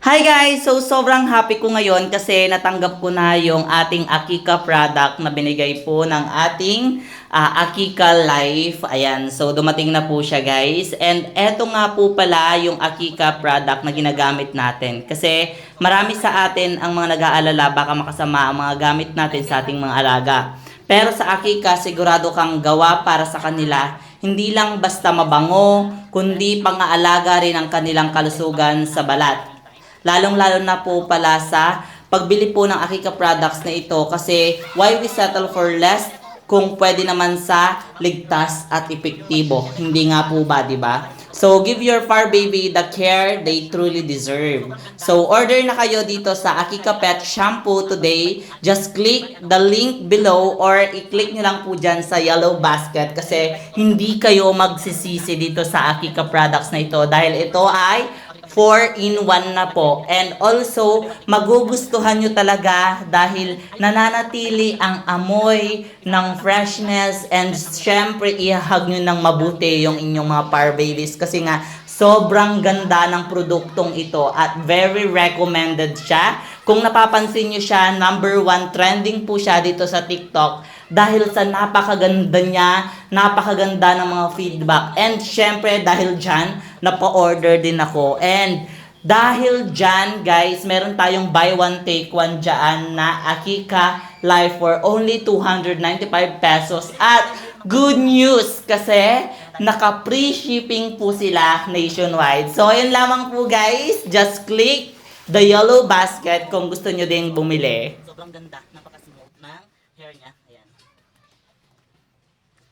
Hi guys! So sobrang happy ko ngayon kasi natanggap ko na yung ating Akika product na binigay po ng ating Akika Life. Ayan, so dumating na po siya guys. And eto nga po pala yung Akika product na ginagamit natin. Kasi marami sa atin ang mga nag-aalala baka makasama ang mga gamit natin sa ating mga alaga. Pero sa Akika, sigurado kang gawa para sa kanila. Hindi lang basta mabango, kundi pang-aalaga rin ang kanilang kalusugan sa balat. Lalong-lalo na po pala sa pagbili po ng Akika products na ito kasi why we settle for less kung pwede naman sa ligtas at epektibo. Hindi nga po ba, di ba? So, give your fur baby the care they truly deserve. So, order na kayo dito sa Akika Pet Shampoo today. Just click the link below or i-click nyo lang po dyan sa yellow basket kasi hindi kayo magsisisi dito sa Akika products na ito dahil ito ay 4-in-1 na po. And also, magugustuhan nyo talaga dahil nananatili ang amoy ng freshness and syempre ihahag nyo ng mabuti yung inyong mga par babies kasi nga sobrang ganda ng produktong ito at very recommended siya. Kung napapansin nyo siya, number 1 trending po siya dito sa TikTok dahil sa napakaganda niya, napakaganda ng mga feedback. And syempre dahil dyan, napa-order din ako. And dahil dyan, guys, meron tayong buy one take one dyan na Akika Life for only 295 pesos. At good news kasi naka-free shipping po sila nationwide. So, ayun lamang po guys. Just click the yellow basket kung gusto nyo din bumili. Sobrang ganda. Napaka-smooth ng hair niya. Ayan.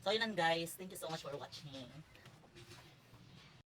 So, yun lang guys. Thank you so much for watching.